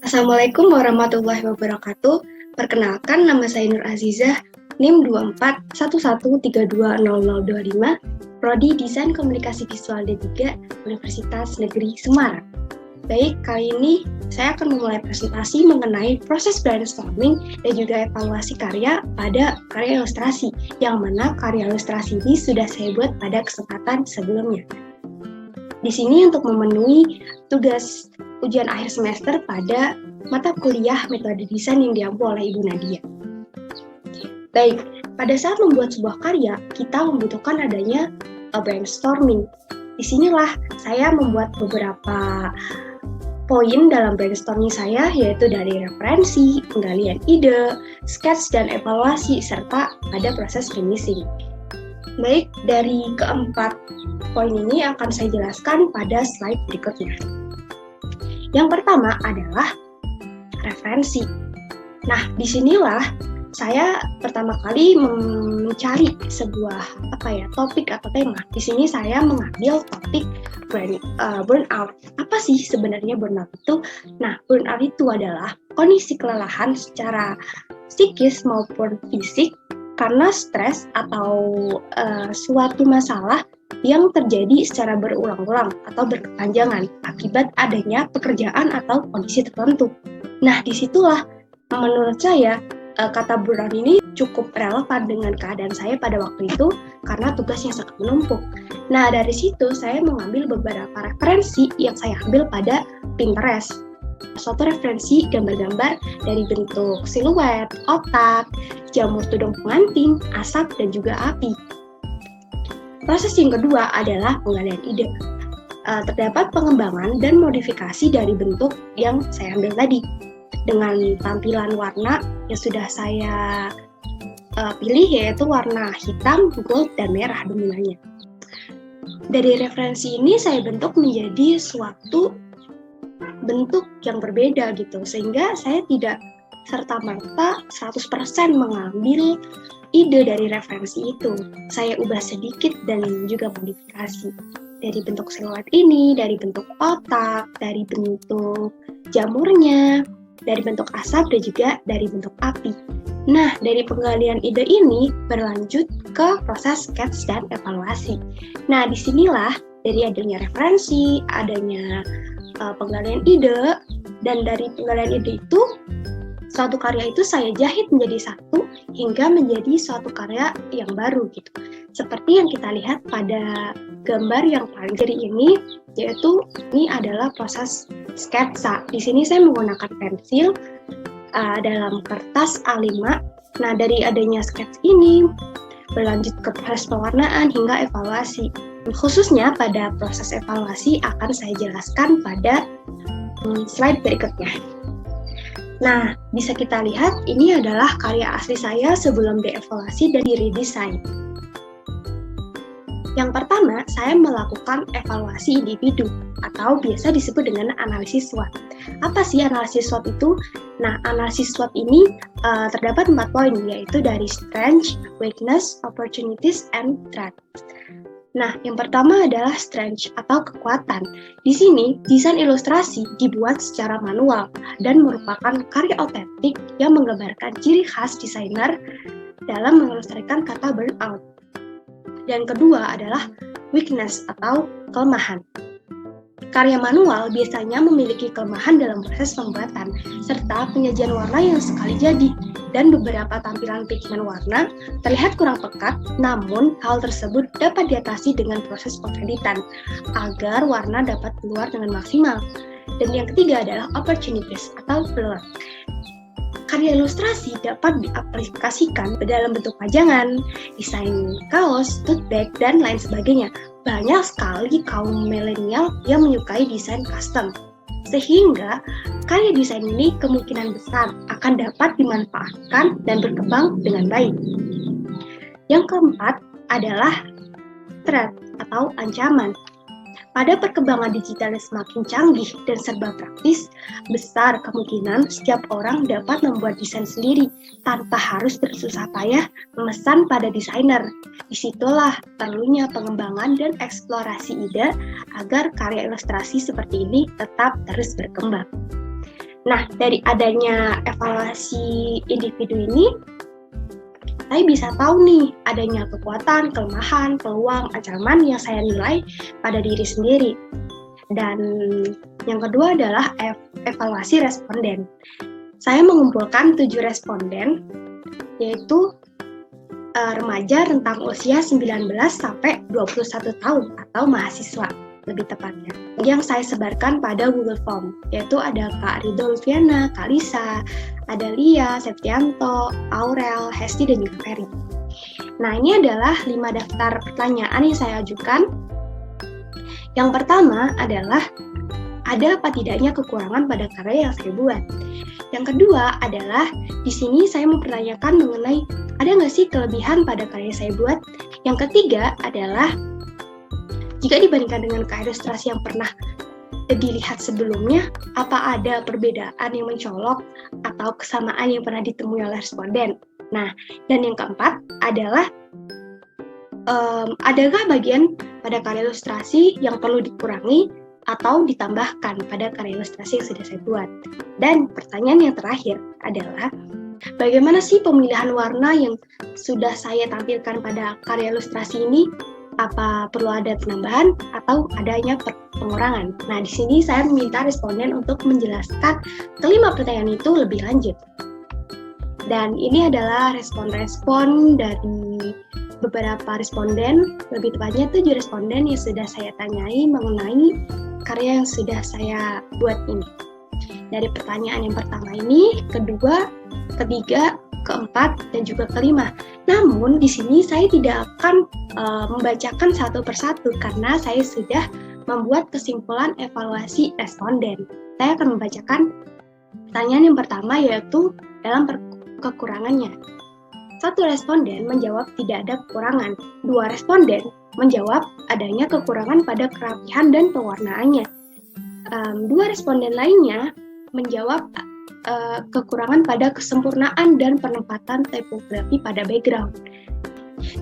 Assalamualaikum warahmatullahi wabarakatuh. Perkenalkan, nama saya Nur Azizah, NIM 2411320025, Prodi Desain Komunikasi Visual D3, Universitas Negeri Semarang. Baik, kali ini saya akan memulai presentasi mengenai proses brainstorming dan juga evaluasi karya pada karya ilustrasi, yang mana karya ilustrasi ini sudah saya buat pada kesempatan sebelumnya. Di sini untuk memenuhi tugas ujian akhir semester pada mata kuliah metode desain yang diampu oleh Ibu Nadia. Baik, pada saat membuat sebuah karya, kita membutuhkan adanya brainstorming. Disinilah saya membuat beberapa poin dalam brainstorming saya, yaitu dari referensi, penggalian ide, sketch, dan evaluasi, serta pada proses finishing. Baik, dari keempat poin ini akan saya jelaskan pada slide berikutnya. Yang pertama adalah referensi. Nah, disinilah saya pertama kali mencari sebuah topik atau tema. Di sini saya mengambil topik burnout. Apa sih sebenarnya burnout itu? Nah, burnout itu adalah kondisi kelelahan secara psikis maupun fisik karena stres atau suatu masalah yang terjadi secara berulang-ulang atau berkepanjangan akibat adanya pekerjaan atau kondisi tertentu. Nah, disitulah menurut saya kata burnout ini cukup relevan dengan keadaan saya pada waktu itu karena tugasnya sangat menumpuk. Nah, dari situ saya mengambil beberapa referensi yang saya ambil pada Pinterest. Suatu referensi gambar-gambar dari bentuk siluet, otak, jamur tudung pengantin, asap, dan juga api. Proses yang kedua adalah penggalian ide. Terdapat pengembangan dan modifikasi dari bentuk yang saya ambil tadi. Dengan tampilan warna yang sudah saya pilih, yaitu warna hitam, gold, dan merah dominannya. Dari referensi ini saya bentuk menjadi suatu bentuk yang berbeda gitu, sehingga saya tidak serta-merta 100% mengambil ide dari referensi itu. Saya ubah sedikit dan juga modifikasi. Dari bentuk siluet ini, dari bentuk otak, dari bentuk jamurnya, dari bentuk asap, dan juga dari bentuk api. Nah, dari penggalian ide ini berlanjut ke proses sketch dan evaluasi. Nah, disinilah dari adanya referensi, adanya penggalian ide, dan dari penggalian ide itu, suatu karya itu saya jahit menjadi satu hingga menjadi suatu karya yang baru gitu. Seperti yang kita lihat pada gambar yang paling kiri ini, yaitu ini adalah proses sketsa. Di sini saya menggunakan pensil dalam kertas A5. Nah, dari adanya sketch ini berlanjut ke proses pewarnaan hingga evaluasi. Khususnya pada proses evaluasi akan saya jelaskan pada slide berikutnya. Nah, bisa kita lihat ini adalah karya asli saya sebelum dievaluasi dan diredesain. Yang pertama, saya melakukan evaluasi individu atau biasa disebut dengan analisis SWOT. Apa sih analisis SWOT itu? Nah, analisis SWOT ini terdapat 4 poin, yaitu dari strength, weakness, opportunities, and threats. Nah, yang pertama adalah strength atau kekuatan. Di sini, desain ilustrasi dibuat secara manual dan merupakan karya otentik yang menggambarkan ciri khas desainer dalam mengilustrasikan kata burnout. Dan kedua adalah weakness atau kelemahan. Karya manual biasanya memiliki kelemahan dalam proses pembuatan, serta penyajian warna yang sekali jadi, dan beberapa tampilan pigmen warna terlihat kurang pekat, namun hal tersebut dapat diatasi dengan proses pengeditan, agar warna dapat keluar dengan maksimal. Dan yang ketiga adalah opportunities atau peluang. Karya ilustrasi dapat diaplikasikan dalam bentuk pajangan, desain kaos, tote bag, dan lain sebagainya. Banyak sekali kaum milenial yang menyukai desain custom. Sehingga karya desain ini kemungkinan besar akan dapat dimanfaatkan dan berkembang dengan baik. Yang keempat adalah threat atau ancaman. Pada perkembangan digital yang semakin canggih dan serba praktis, besar kemungkinan setiap orang dapat membuat desain sendiri tanpa harus bersusah payah memesan pada desainer. Disitulah perlunya pengembangan dan eksplorasi ide agar karya ilustrasi seperti ini tetap terus berkembang. Nah, dari adanya evaluasi individu ini, saya bisa tahu nih adanya kekuatan, kelemahan, peluang, ancaman yang saya nilai pada diri sendiri. Dan yang kedua adalah evaluasi responden. Saya mengumpulkan 7 responden, yaitu remaja rentang usia 19 sampai 21 tahun atau mahasiswa lebih tepatnya, yang saya sebarkan pada Google Form, yaitu ada Kak Ridho Lufiana, Kak Lisa, ada Lia, Septianto, Aurel, Hesti, dan juga Ferry. Nah, ini adalah 5 daftar pertanyaan yang saya ajukan. Yang pertama adalah, ada apa tidaknya kekurangan pada karya yang saya buat? Yang kedua adalah, di sini saya mempertanyakan mengenai ada nggak sih kelebihan pada karya saya buat? Yang ketiga adalah, jika dibandingkan dengan karya ilustrasi yang pernah dilihat sebelumnya, apa ada perbedaan yang mencolok atau kesamaan yang pernah ditemui oleh responden? Nah, dan yang keempat adalah, adakah bagian pada karya ilustrasi yang perlu dikurangi atau ditambahkan pada karya ilustrasi yang sudah saya buat? Dan pertanyaan yang terakhir adalah, bagaimana sih pemilihan warna yang sudah saya tampilkan pada karya ilustrasi ini? Apa perlu ada penambahan atau adanya pengurangan? Nah, di sini saya meminta responden untuk menjelaskan kelima pertanyaan itu lebih lanjut. Dan ini adalah respon-respon dari beberapa responden, lebih tepatnya 7 responden yang sudah saya tanyai mengenai karya yang sudah saya buat ini. Dari pertanyaan yang pertama ini, kedua, ketiga, keempat, dan juga kelima. Namun di sini saya tidak akan membacakan satu persatu karena saya sudah membuat kesimpulan evaluasi responden. Saya akan membacakan pertanyaan yang pertama, yaitu dalam kekurangannya. 1 responden menjawab tidak ada kekurangan. 2 responden menjawab adanya kekurangan pada kerapihan dan pewarnaannya. 2 responden lainnya menjawab kekurangan pada kesempurnaan dan penempatan tipografi pada background.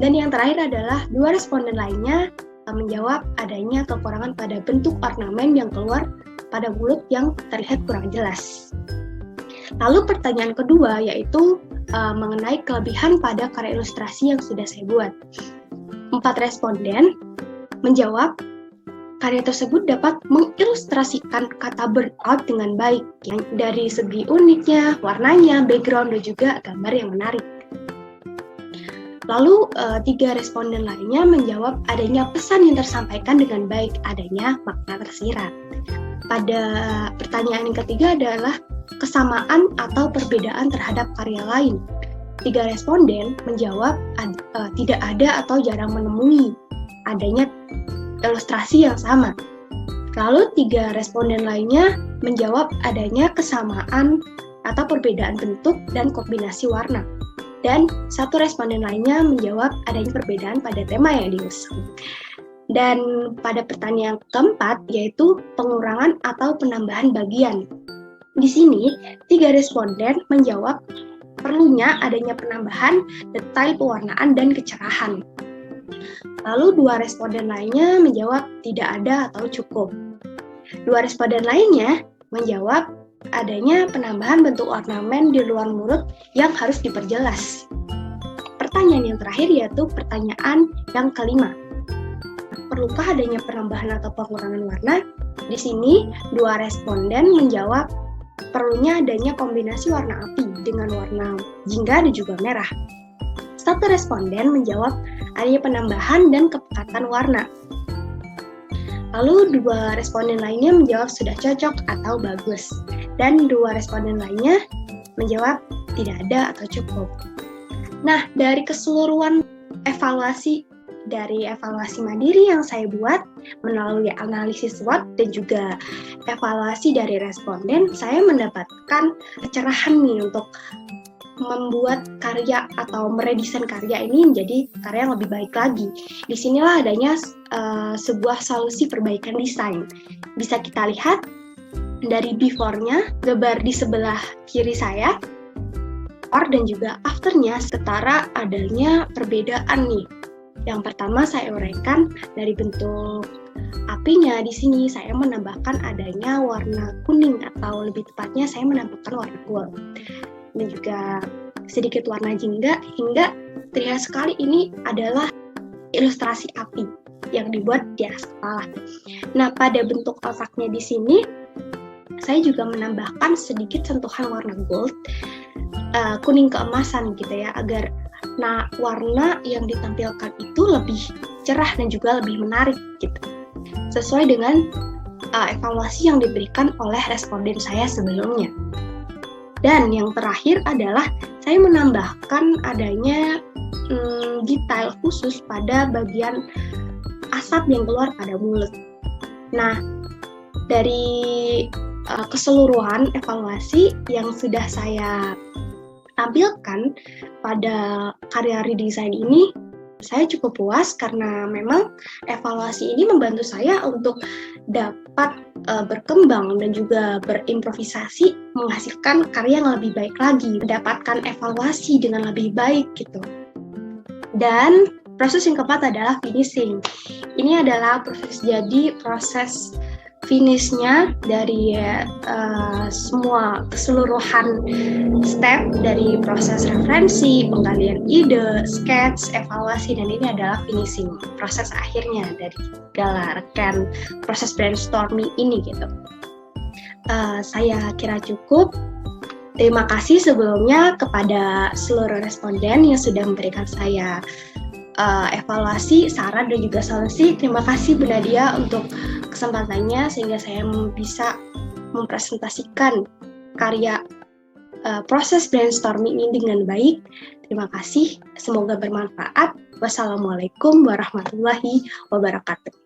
Dan yang terakhir adalah 2 responden lainnya menjawab adanya kekurangan pada bentuk ornamen yang keluar pada bulut yang terlihat kurang jelas. Lalu pertanyaan kedua, yaitu mengenai kelebihan pada karya ilustrasi yang sudah saya buat. 4 responden menjawab karya tersebut dapat mengilustrasikan kata burnout dengan baik, yang dari segi uniknya, warnanya, background, dan juga gambar yang menarik. Lalu 3 responden lainnya menjawab adanya pesan yang tersampaikan dengan baik, adanya makna tersirat. Pada pertanyaan yang ketiga adalah kesamaan atau perbedaan terhadap karya lain. 3 responden menjawab tidak ada atau jarang menemui adanya ilustrasi yang sama. Lalu 3 responden lainnya menjawab adanya kesamaan atau perbedaan bentuk dan kombinasi warna. Dan 1 responden lainnya menjawab adanya perbedaan pada tema yang diusung. Dan pada pertanyaan keempat, yaitu pengurangan atau penambahan bagian. Di sini, 3 responden menjawab perlunya adanya penambahan detail pewarnaan dan kecerahan. Lalu 2 responden lainnya menjawab tidak ada atau cukup. 2 responden lainnya menjawab adanya penambahan bentuk ornamen di luar mulut yang harus diperjelas. Pertanyaan yang terakhir yaitu pertanyaan yang kelima. Perlukah adanya penambahan atau pengurangan warna? Di sini 2 responden menjawab perlunya adanya kombinasi warna api dengan warna jingga dan juga merah. 1 responden menjawab adanya penambahan dan kepekatan warna. Lalu 2 responden lainnya menjawab sudah cocok atau bagus. Dan 2 responden lainnya menjawab tidak ada atau cukup. Nah, dari keseluruhan evaluasi mandiri yang saya buat melalui analisis SWOT dan juga evaluasi dari responden, saya mendapatkan kecerahan nih untuk membuat karya atau meredesain karya ini menjadi karya yang lebih baik lagi. Disinilah adanya sebuah solusi perbaikan desain. Bisa kita lihat dari before-nya, gambar di sebelah kiri saya, dan juga after-nya, setara adanya perbedaan nih. Yang pertama saya uraikan dari bentuk apinya di sini saya menambahkan adanya warna kuning atau lebih tepatnya saya menambahkan warna gold dan juga sedikit warna jingga hingga terlihat sekali ini adalah ilustrasi api yang dibuat di atas kepala. Nah, pada bentuk otaknya di sini saya juga menambahkan sedikit sentuhan warna gold, kuning keemasan gitu ya, agar warna yang ditampilkan itu lebih cerah dan juga lebih menarik gitu. Sesuai dengan evaluasi yang diberikan oleh responden saya sebelumnya. Dan yang terakhir adalah saya menambahkan adanya detail khusus pada bagian asap yang keluar pada mulut. Nah, dari keseluruhan evaluasi yang sudah saya tampilkan pada karya redesign ini, saya cukup puas karena memang evaluasi ini membantu saya untuk dapat berkembang dan juga berimprovisasi menghasilkan karya yang lebih baik lagi, mendapatkan evaluasi dengan lebih baik gitu. Dan proses yang keempat adalah finishing. Ini adalah proses finishnya dari semua keseluruhan step dari proses referensi, penggalian ide, sketch, evaluasi, dan ini adalah finishing, proses akhirnya dari segala rangkaian proses brainstorming ini gitu. Saya kira cukup. Terima kasih sebelumnya kepada seluruh responden yang sudah memberikan saya evaluasi, saran, dan juga solusi. Terima kasih Bu Nadia untuk kesempatannya sehingga saya bisa mempresentasikan karya proses brainstorming ini dengan baik. Terima kasih, semoga bermanfaat. Wassalamualaikum warahmatullahi wabarakatuh.